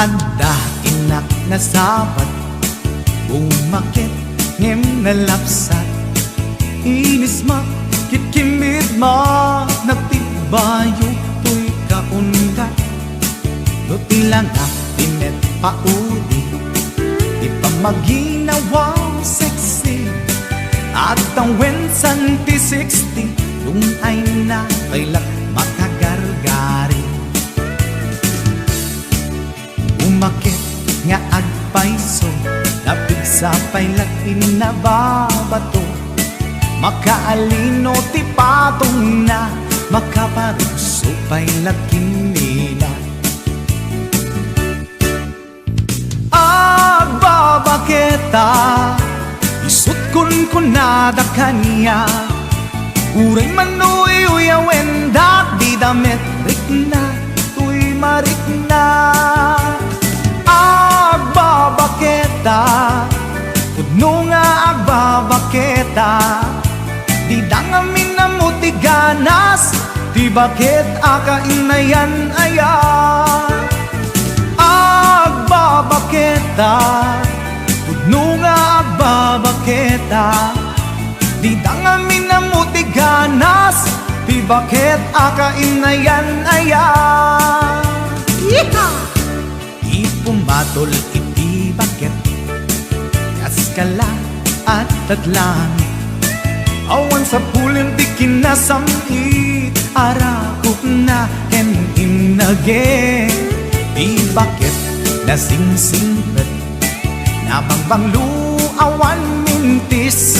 Anda inak na sabat, bumakit ngem na lapsat. Inis ma, kitkimid ma, nagtibayo to'y kaungat. Lutila nga pinet paudi, di pa maginawang sexy. At ang wensan ti 60, yung ay na kailak makagargari. Umakit nga agpaiso, napig sa pailak inababato. Makaalino ti patong na, makaparuso pailak kinila. Agbabaketa, isut kun nada kanya. Uray manuy uyawen dak di damit rikna, tuy marikna. Agbabaketa, pudno nga agbabaketa. Di dangamin na muti ganas, di bakit akainayan aya. Agbabaketa, pudno nga agbabaketa. Di dangamin na muti ganas, di bakit akainayan aya. Yeehaw! Ipumatol iti bakit, kaskala at tadlangit. Awan sa pulin di kinasamit, arakot na ken inage. Di bakit nasingsingpet, nabangbanglu awan mintis.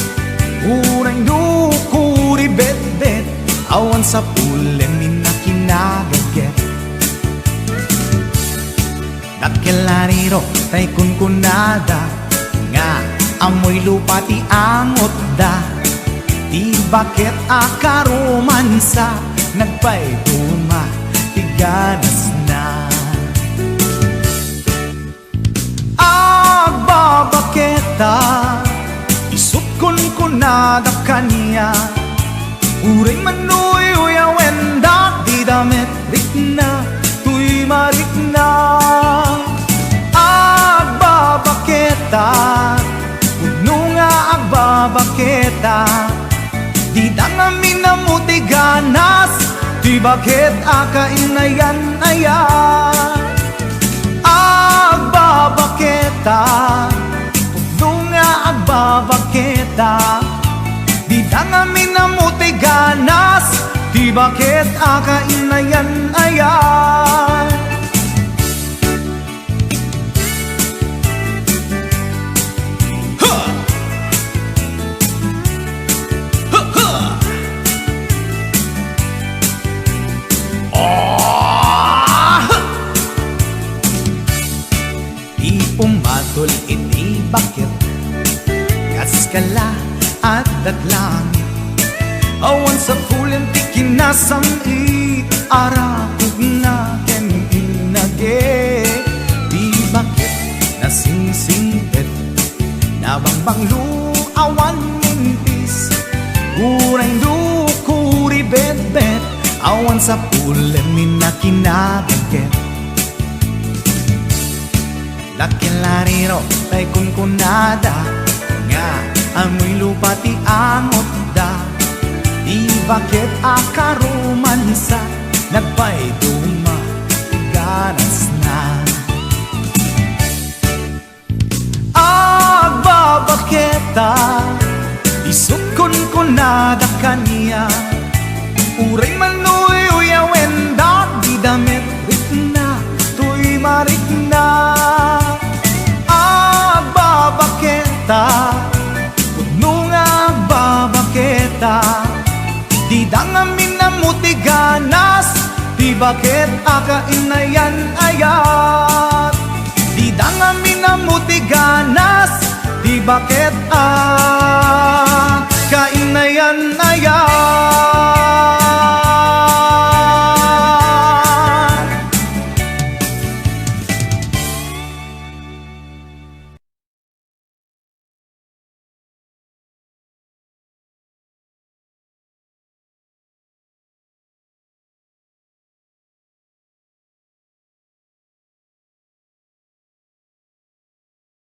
Uray dukuri bet-bet, awan sa pulin minakinagaget. Nakilariro tay kunkunada, nga amoy lupa ti amot da. Di bakit akaromansa, nagpayduma, tiganas na. Agbabaketa, isut kunkunada kanya. Uray manuy uyawen dak di damit rikna, tuy marikna. Agbabaketa, puno nga agbabaketa. Di dangamin na muti ganas, di bakit akainayan aya. Agbabaketa, puno nga agbabaketa. Di dangamin na muti ganas, di bakit akainayan aya. Pumatol iti bakit, kaskala at datlangit. Awan sa pulin ti kinasamit, arakot na ken inage. Di bakit nasingsingpet, nabangbanglu awan mintis. Uray dukuri bet-bet, awan sa pulin minakinagaget. Nakilariro tay kunkunada, nga amoy lupa ti amot da. Di bakit akaromansa, nagpayduma, ganas na. Agbabaketa, isut kunkunada kanya. Uray manuy uyawen dak di damit rikna, tuy marikna. Agbabaketa, puno nga agbabaketa. Di dangamin na muti ganas, di bakit akainayan ayat. Di dangamin na muti ganas, di bakit